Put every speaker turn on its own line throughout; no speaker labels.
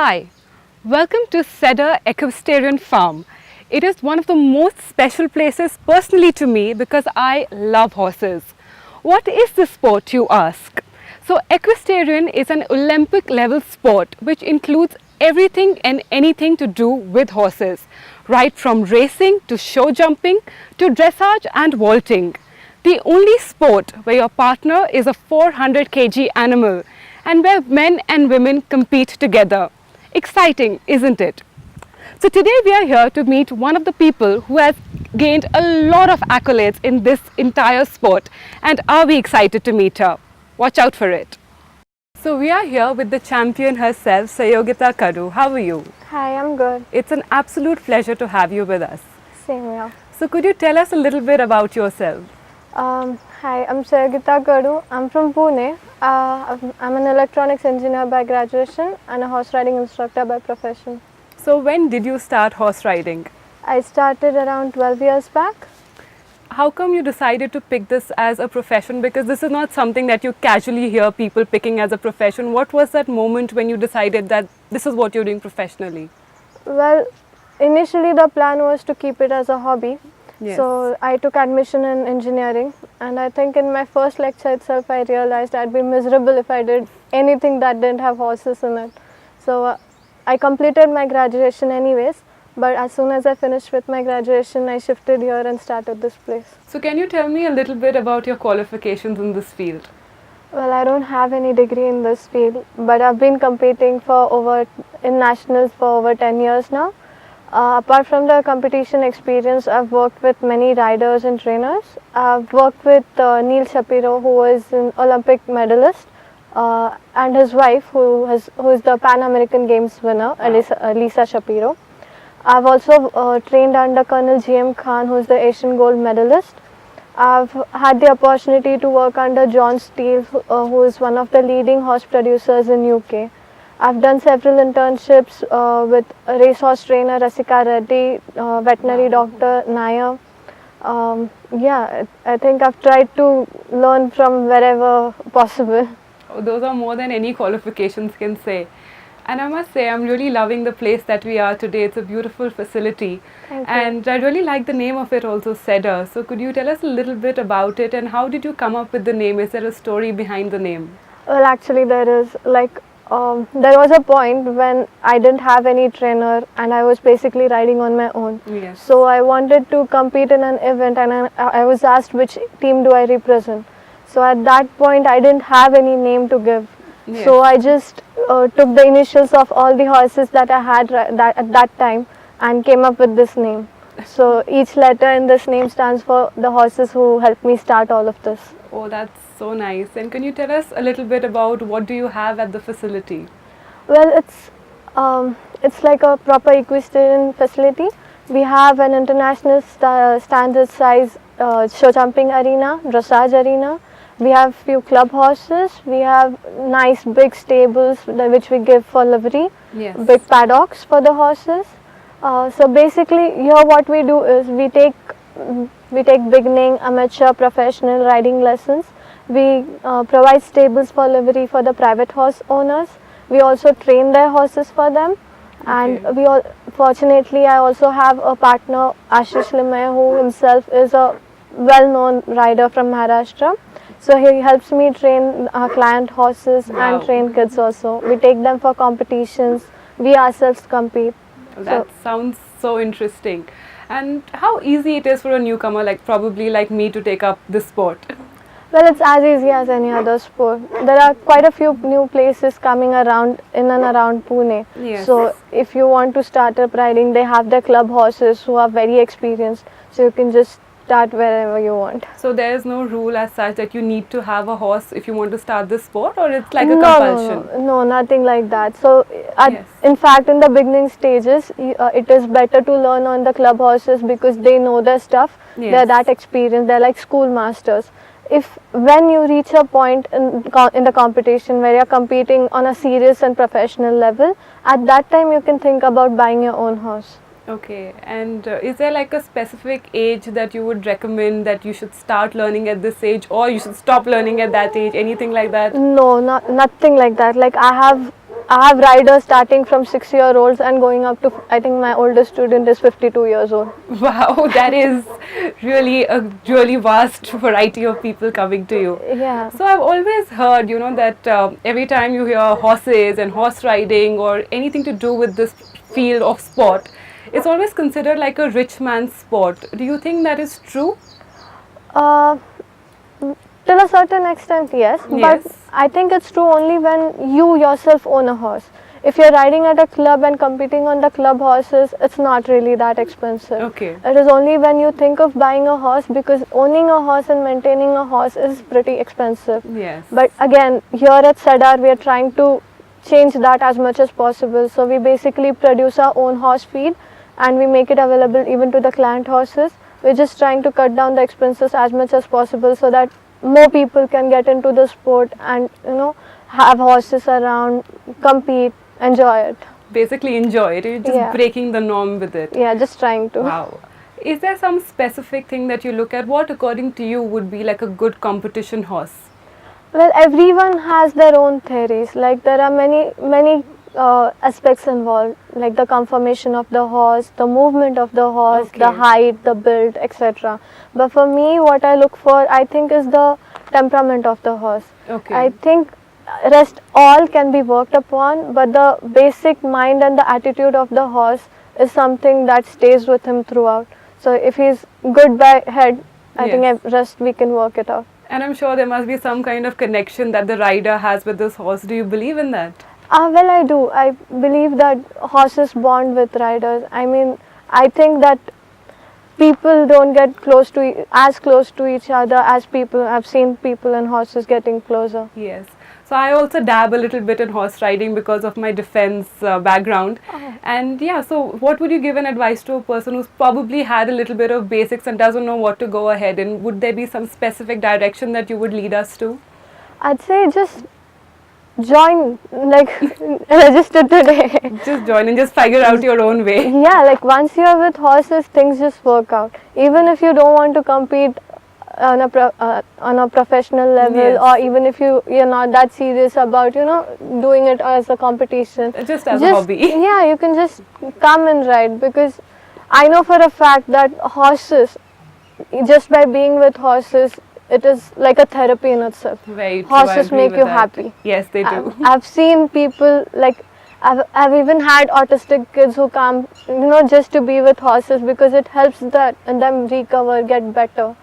Hi, welcome to Ceddar Equestrian Farm. It is one of the most special places personally to me because I love horses. What is this sport, you ask? So equestrian is an Olympic level sport which includes everything and anything to do with horses, right from racing to show jumping to dressage and vaulting. The only sport where your partner is a 400 kg animal and where men and women compete together. Exciting, isn't it? So today we are here to meet one of the people who has gained a lot of accolades in this entire sport, and are we excited to meet her? Watch out for it. So we are here with the champion herself, Sanyogeeta Kadu. How are you?
Hi, I'm good.
It's an absolute pleasure to have you with us.
Same here.
So could you tell us a little bit about yourself?
Hi, I'm Sanyogeeta Kadu. I'm from Pune. I'm an electronics engineer by graduation and a horse riding instructor by profession.
So when did you start horse riding?
I started around 12 years back.
How come you decided to pick this as a profession? Because this is not something that you casually hear people picking as a profession. What was that moment when you decided that this is what you're doing professionally?
Well, initially the plan was to keep it as a hobby.
Yes.
So I took admission in engineering, and I think in my first lecture itself I realized I'd be miserable if I did anything that didn't have horses in it. So I completed my graduation anyways, but as soon as I finished with my graduation I shifted here and started this place.
So can you tell me a little bit about your qualifications in this field?
Well, I don't have any degree in this field, but I've been competing in nationals for over 10 years now. Apart from the competition experience, I've worked with many riders and trainers. I've worked with Neil Shapiro, who is an Olympic medalist, and his wife, who is the Pan American Games winner, Lisa Shapiro. I've also trained under Colonel G.M. Khan, who is the Asian gold medalist. I've had the opportunity to work under John Steele, who is one of the leading horse producers in UK. I've done several internships with racehorse trainer Rasika Reddy, veterinary doctor Nair. I think I've tried to learn from wherever possible.
Oh, those are more than any qualifications can say. And I must say, I'm really loving the place that we are today. It's a beautiful facility.
Thank you.
And I really like the name of it also, Ceddar. So could you tell us a little bit about it and how did you come up with the name? Is there a story behind the name?
Well, actually there is. There was a point when I didn't have any trainer and I was basically riding on my own.
Yes.
So I wanted to compete in an event, and I was asked which team do I represent. So at that point I didn't have any name to give.
Yes.
So I just took the initials of all the horses that I had at that time and came up with this name. So each letter in this name stands for the horses who helped me start all of this.
Oh, that's so nice. And can you tell us a little bit about what do you have at the facility?
Well, it's like a proper equestrian facility. We have an international standard size show jumping arena, dressage arena. We have few club horses. We have nice big stables which we give for livery.
Yes.
Big paddocks for the horses. So basically here what we do is we take beginning, amateur, professional riding lessons. We provide stables for livery for the private horse owners. We also train their horses for them.
Okay.
And fortunately I also have a partner, Ashish Limay, who himself is a well-known rider from Maharashtra. So he helps me train our client horses.
Wow.
And train kids also. We take them for competitions. We ourselves compete.
That sounds so interesting. And how easy it is for a newcomer, probably like me, to take up this sport?
Well, it's as easy as any other sport. There are quite a few new places coming around in and around Pune.
Yes.
So if you want to start up riding, they have their club horses who are very experienced. So you can just start wherever you want.
So there is no rule as such that you need to have a horse if you want to start this sport, or it's like a compulsion?
No, nothing like that. So
Yes.
in fact, in the beginning stages, it is better to learn on the club horses because they know their stuff.
Yes.
They're that experienced. They're like school masters. When you reach a point in the competition where you're competing on a serious and professional level, at that time you can think about buying your own horse.
Okay, and is there like a specific age that you would recommend that you should start learning at this age, or you should stop learning at that age, anything like that?
No, nothing like that. Like I have I have riders starting from 6-year-olds and going up to, I think my oldest student is 52 years old.
Wow, that is really a really vast variety of people coming to you.
Yeah.
So I've always heard, that every time you hear horses and horse riding or anything to do with this field of sport, it's always considered like a rich man's sport. Do you think that is true?
Uh, till a certain extent, yes.
Yes.
But I think it's true only when you yourself own a horse. If you're riding at a club and competing on the club horses, it's not really that expensive.
Okay.
It is only when you think of buying a horse, because owning a horse and maintaining a horse is pretty expensive.
Yes.
But again, here at Ceddar, we are trying to change that as much as possible. So we basically produce our own horse feed and we make it available even to the client horses. We're just trying to cut down the expenses as much as possible so that more people can get into the sport and have horses around, compete, enjoy it.
Basically enjoy it. You're just breaking the norm with it.
Yeah, just trying to.
Wow. Is there some specific thing that you look at? What according to you would be like a good competition horse?
Well, everyone has their own theories. Like there are many aspects involved, like the conformation of the horse, the movement of the horse, the height, the build, etc. But for me, what I look for, I think, is the temperament of the horse.
Okay.
I think rest all can be worked upon, but the basic mind and the attitude of the horse is something that stays with him throughout. So if he's good by head, I think rest we can work it out.
And I'm sure there must be some kind of connection that the rider has with this horse. Do you believe in that?
Well, I do. I believe that horses bond with riders. I mean, I think that people don't get as close to each other as people. I've seen people and horses getting closer.
Yes. So I also dab a little bit in horse riding because of my defense background.
Oh.
And yeah, so what would you give an advice to a person who's probably had a little bit of basics and doesn't know what to go ahead in? Would there be some specific direction that you would lead us to?
I'd say just join, like register today.
Just join and just figure out your own way.
Yeah, like once you're with horses, things just work out. Even if you don't want to compete on a professional level, or even if you're not that serious about doing it as a competition,
just as a hobby.
Yeah, you can just come and ride, because I know for a fact that horses, just by being with horses, it is like a therapy in itself.
Very true.
Horses make you happy.
Yes, they do.
I've seen people, like I've even had autistic kids who come just to be with horses, because it helps them recover, get better.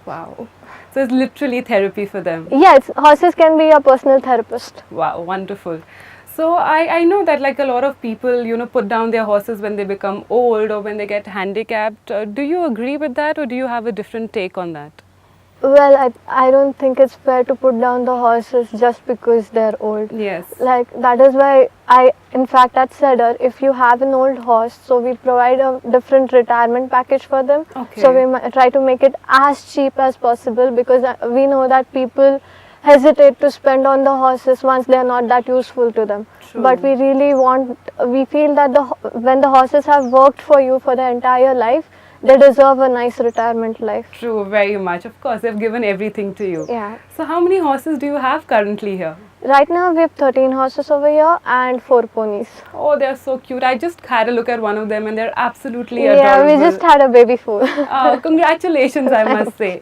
Wow. So it's literally therapy for them.
Yeah, horses can be a personal therapist.
Wow, wonderful. So I know that like a lot of people, put down their horses when they become old or when they get handicapped. Do you agree with that, or do you have a different take on that?
Well, I don't think it's fair to put down the horses just because they're old.
Yes.
Like that is why in fact at Ceddar, if you have an old horse, so we provide a different retirement package for them.
Okay.
So we try to make it as cheap as possible, because we know that people hesitate to spend on the horses once they are not that useful to them.
True.
But we feel that when the horses have worked for you for their entire life, they deserve a nice retirement life.
True, very much. Of course, they've given everything to you.
Yeah.
So how many horses do you have currently here?
Right now we have 13 horses over here and 4 ponies.
Oh, they're so cute. I just had a look at one of them and they're absolutely adorable.
Yeah, we just had a baby foal.
Congratulations, I must say.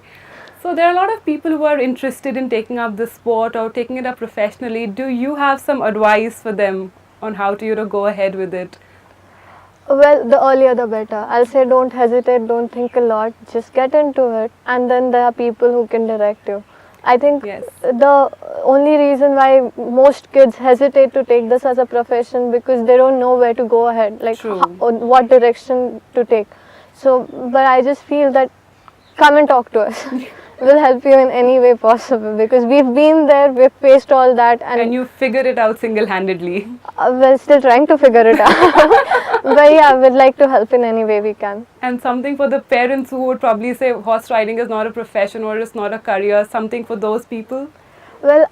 So there are a lot of people who are interested in taking up this sport or taking it up professionally. Do you have some advice for them on how to go ahead with it?
Well, the earlier the better. I'll say don't hesitate, don't think a lot, just get into it, and then there are people who can direct you. I think the only reason why most kids hesitate to take this as a profession, because they don't know where to go ahead, like what direction to take. So, but I just feel that come and talk to us. We'll help you in any way possible, because we've been there, we've faced all that.
And you figured it out single-handedly.
We're still trying to figure it out. But yeah, we'd like to help in any way we can.
And something for the parents who would probably say horse riding is not a profession or it's not a career, something for those people?
Well,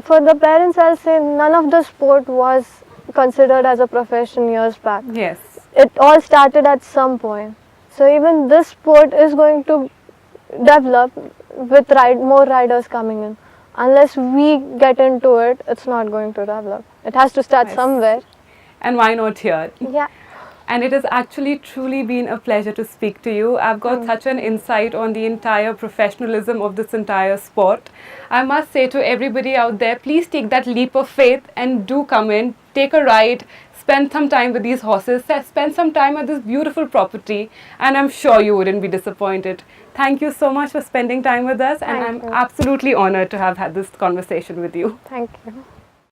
for the parents, I'll say none of the sport was considered as a profession years back.
Yes.
It all started at some point. So even this sport is going to develop with more riders coming in. unless we get into it, it's not going to develop. It has to start
Nice.
somewhere.
And why not here?
Yeah.
And it has actually truly been a pleasure to speak to you. I've got such an insight on the entire professionalism of this entire sport. I must say to everybody out there, please take that leap of faith and do come in, take a ride, spend some time with these horses, spend some time at this beautiful property, and I'm sure you wouldn't be disappointed. Thank you so much for spending time with us, and
Thank
I'm
you.
absolutely honored to have had this conversation with you.
Thank you.